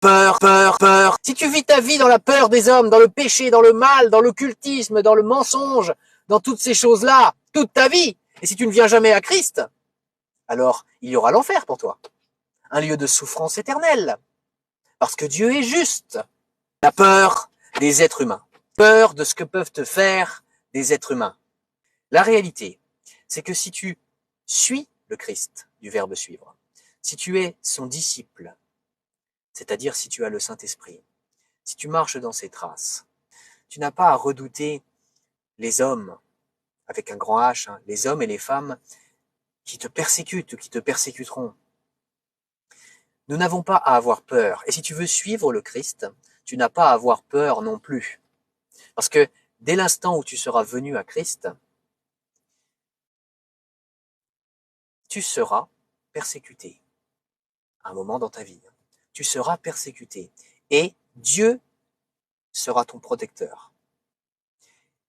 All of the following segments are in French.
Peur, peur, peur. Si tu vis ta vie dans la peur des hommes, dans le péché, dans le mal, dans l'occultisme, dans le mensonge, dans toutes ces choses-là, toute ta vie, et si tu ne viens jamais à Christ, alors il y aura l'enfer pour toi. Un lieu de souffrance éternelle. Parce que Dieu est juste. La peur des êtres humains. Peur de ce que peuvent te faire des êtres humains. La réalité, c'est que si tu suis le Christ, du verbe suivre, si tu es son disciple, c'est-à-dire si tu as le Saint-Esprit, si tu marches dans ses traces, tu n'as pas à redouter les hommes, avec un grand H, hein, les hommes et les femmes qui te persécutent ou qui te persécuteront. Nous n'avons pas à avoir peur. Et si tu veux suivre le Christ, tu n'as pas à avoir peur non plus. Parce que dès l'instant où tu seras venu à Christ, tu seras persécuté. À un moment dans ta vie, tu seras persécuté. Et Dieu sera ton protecteur.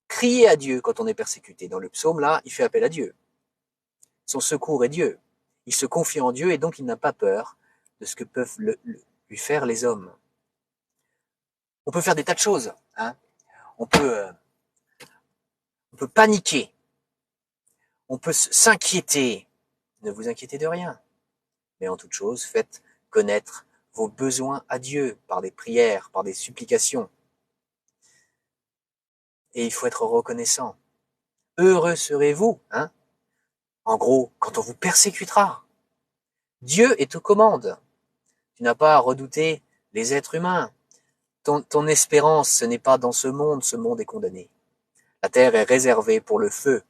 Criez à Dieu quand on est persécuté. Dans le psaume, là, il fait appel à Dieu. Son secours est Dieu. Il se confie en Dieu et donc il n'a pas peur de ce que peuvent lui faire les hommes. On peut faire des tas de choses. Hein. On peut paniquer. On peut s'inquiéter. Ne vous inquiétez de rien. Mais en toute chose, faites connaître vos besoins à Dieu par des prières, par des supplications. Et il faut être reconnaissant. Heureux serez-vous, hein, en gros, quand on vous persécutera. Dieu est aux commandes. Tu n'as pas à redouter les êtres humains. Ton espérance, ce n'est pas dans ce monde est condamné. La terre est réservée pour le feu.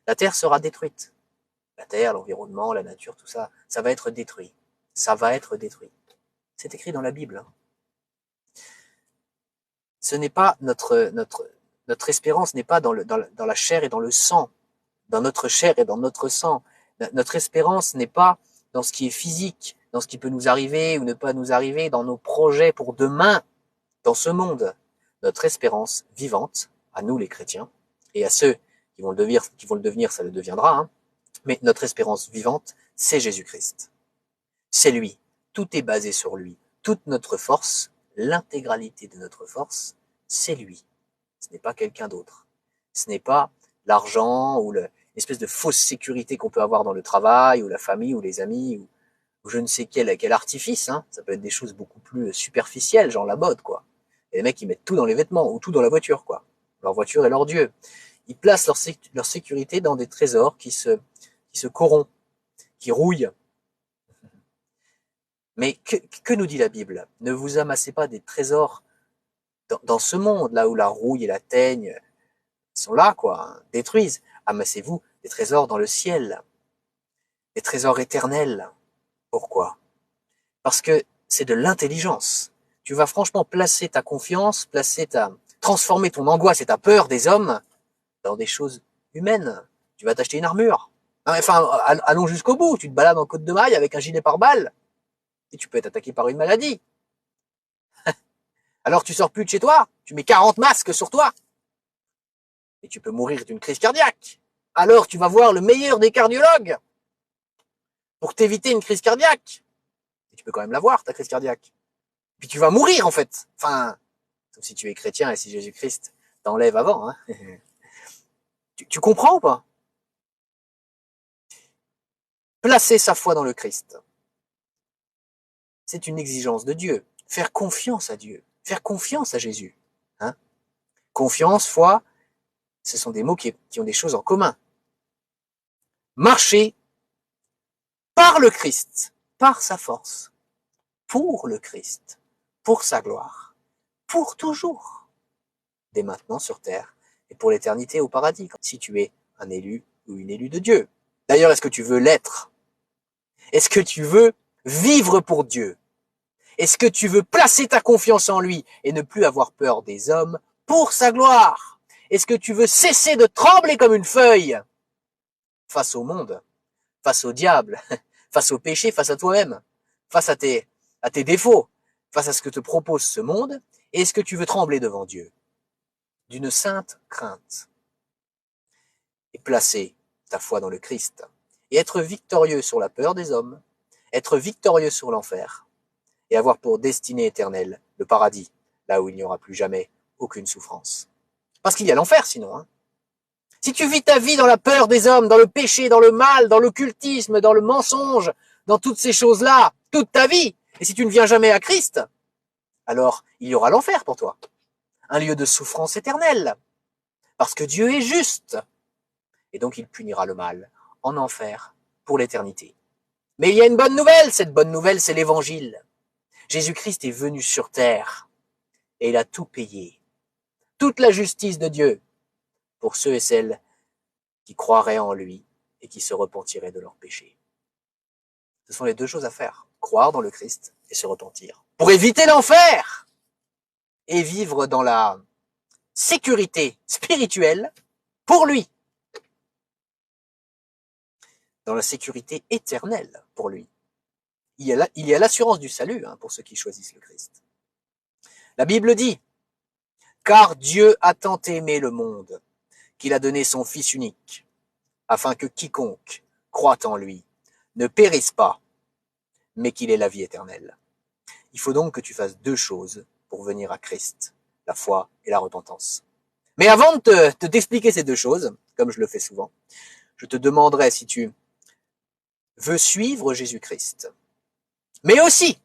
La terre sera détruite. La terre, l'environnement, la nature, tout ça, ça va être détruit. Ça va être détruit. C'est écrit dans la Bible. Hein. Ce n'est pas notre espérance n'est pas dans la chair et dans le sang, dans notre chair et dans notre sang. Notre espérance n'est pas dans ce qui est physique, dans ce qui peut nous arriver ou ne pas nous arriver, dans nos projets pour demain, dans ce monde. Notre espérance vivante, à nous les chrétiens, et à ceux qui vont le devenir, ça le deviendra, hein, mais notre espérance vivante, c'est Jésus-Christ. C'est lui. Tout est basé sur lui. Toute notre force, l'intégralité de notre force, c'est lui. Ce n'est pas quelqu'un d'autre. Ce n'est pas l'argent ou l'espèce de fausse sécurité qu'on peut avoir dans le travail ou la famille ou les amis ou je ne sais quel artifice. Hein. Ça peut être des choses beaucoup plus superficielles, genre la mode, quoi. Et les mecs, ils mettent tout dans les vêtements ou tout dans la voiture, quoi. Leur voiture est leur dieu. Ils placent leur sécurité dans des trésors qui se corrompent, qui rouillent. Mais que nous dit la Bible? Ne vous amassez pas des trésors dans ce monde, là où la rouille et la teigne sont là, quoi, hein, détruisent. Amassez-vous des trésors dans le ciel, des trésors éternels. Pourquoi? Parce que c'est de l'intelligence. Tu vas franchement placer ta confiance, transformer ton angoisse et ta peur des hommes dans des choses humaines. Tu vas t'acheter une armure. Enfin, allons jusqu'au bout. Tu te balades en Côte de Maille avec un gilet pare-balles et tu peux être attaqué par une maladie. Alors tu sors plus de chez toi, tu mets 40 masques sur toi et tu peux mourir d'une crise cardiaque. Alors tu vas voir le meilleur des cardiologues pour t'éviter une crise cardiaque. Et tu peux quand même l'avoir, ta crise cardiaque. Puis tu vas mourir en fait. Enfin, sauf si tu es chrétien et si Jésus-Christ t'enlève avant. Hein. Tu comprends ou pas? Placer sa foi dans le Christ, c'est une exigence de Dieu. Faire confiance à Dieu, faire confiance à Jésus. Hein. Confiance, foi, ce sont des mots qui ont des choses en commun. Marcher par le Christ, par sa force, pour le Christ, pour sa gloire, pour toujours, dès maintenant sur terre et pour l'éternité au paradis, si tu es un élu ou une élue de Dieu. D'ailleurs, est-ce que tu veux l'être? Est-ce que tu veux vivre pour Dieu? Est-ce que tu veux placer ta confiance en lui et ne plus avoir peur des hommes pour sa gloire? Est-ce que tu veux cesser de trembler comme une feuille face au monde, face au diable, face au péché, face à toi-même, face à tes défauts, face à ce que te propose ce monde? Et est-ce que tu veux trembler devant Dieu d'une sainte crainte et placer ta foi dans le Christ et être victorieux sur la peur des hommes, être victorieux sur l'enfer, et avoir pour destinée éternelle le paradis, là où il n'y aura plus jamais aucune souffrance. Parce qu'il y a l'enfer sinon. Hein. Si tu vis ta vie dans la peur des hommes, dans le péché, dans le mal, dans l'occultisme, dans le mensonge, dans toutes ces choses-là, toute ta vie, et si tu ne viens jamais à Christ, alors il y aura l'enfer pour toi. Un lieu de souffrance éternelle. Parce que Dieu est juste. Et donc il punira le mal en enfer pour l'éternité. Mais il y a une bonne nouvelle, cette bonne nouvelle, c'est l'évangile. Jésus-Christ est venu sur terre et il a tout payé. Toute la justice de Dieu pour ceux et celles qui croiraient en lui et qui se repentiraient de leurs péchés. Ce sont les deux choses à faire, croire dans le Christ et se repentir. Pour éviter l'enfer et vivre dans la sécurité spirituelle pour lui. Dans la sécurité éternelle pour lui. Il y a l'assurance du salut hein, pour ceux qui choisissent le Christ. La Bible dit, car Dieu a tant aimé le monde qu'il a donné son Fils unique, afin que quiconque croit en lui ne périsse pas, mais qu'il ait la vie éternelle. Il faut donc que tu fasses deux choses pour venir à Christ, la foi et la repentance. Mais avant de t'expliquer ces deux choses, comme je le fais souvent, je te demanderai si tu veux suivre Jésus-Christ. Mais aussi,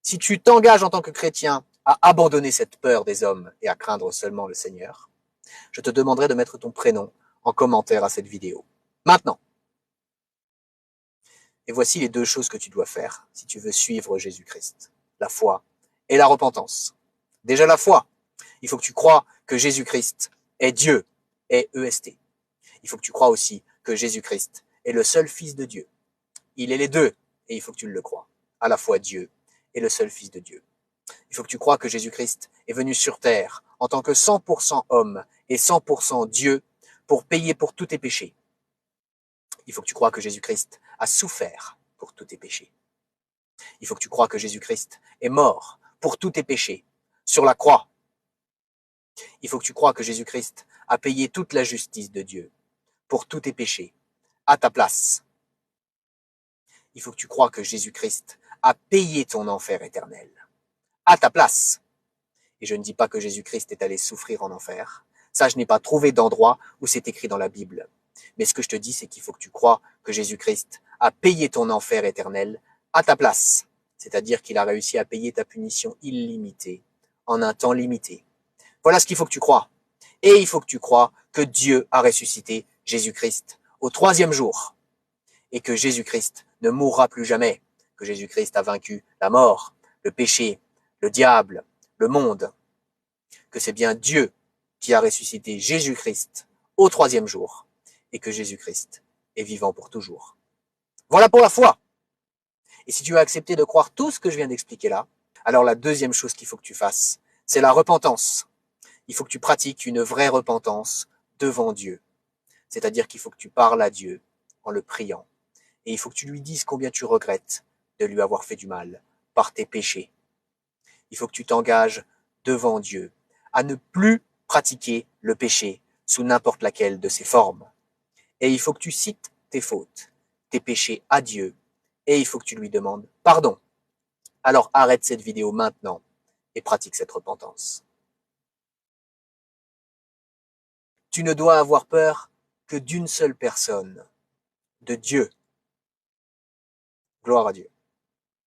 si tu t'engages en tant que chrétien à abandonner cette peur des hommes et à craindre seulement le Seigneur, je te demanderai de mettre ton prénom en commentaire à cette vidéo. Maintenant. Et voici les deux choses que tu dois faire si tu veux suivre Jésus-Christ. La foi et la repentance. Déjà la foi. Il faut que tu crois que Jésus-Christ est Dieu, est EST. Il faut que tu crois aussi que Jésus-Christ est le seul Fils de Dieu. Il est les deux et il faut que tu le crois. À la fois Dieu et le seul Fils de Dieu. Il faut que tu crois que Jésus-Christ est venu sur terre en tant que 100% homme et 100% Dieu pour payer pour tous tes péchés. Il faut que tu crois que Jésus-Christ a souffert pour tous tes péchés. Il faut que tu crois que Jésus-Christ est mort pour tous tes péchés sur la croix. Il faut que tu crois que Jésus-Christ a payé toute la justice de Dieu pour tous tes péchés à ta place. Il faut que tu crois que Jésus-Christ a payé ton enfer éternel à ta place. Et je ne dis pas que Jésus-Christ est allé souffrir en enfer. Ça, je n'ai pas trouvé d'endroit où c'est écrit dans la Bible. Mais ce que je te dis, c'est qu'il faut que tu crois que Jésus-Christ a payé ton enfer éternel à ta place. C'est-à-dire qu'il a réussi à payer ta punition illimitée en un temps limité. Voilà ce qu'il faut que tu crois. Et il faut que tu crois que Dieu a ressuscité Jésus-Christ au 3e jour. Et que Jésus-Christ ne mourra plus jamais. Que Jésus-Christ a vaincu la mort, le péché, le diable, le monde. Que c'est bien Dieu qui a ressuscité Jésus-Christ au 3e jour. Et que Jésus-Christ est vivant pour toujours. Voilà pour la foi. Et si tu as accepté de croire tout ce que je viens d'expliquer là, alors la deuxième chose qu'il faut que tu fasses, c'est la repentance. Il faut que tu pratiques une vraie repentance devant Dieu. C'est-à-dire qu'il faut que tu parles à Dieu en le priant. Et il faut que tu lui dises combien tu regrettes de lui avoir fait du mal par tes péchés. Il faut que tu t'engages devant Dieu à ne plus pratiquer le péché sous n'importe laquelle de ses formes. Et il faut que tu cites tes fautes, tes péchés à Dieu. Et il faut que tu lui demandes pardon. Alors arrête cette vidéo maintenant et pratique cette repentance. Tu ne dois avoir peur que d'une seule personne, de Dieu. Gloire à Dieu.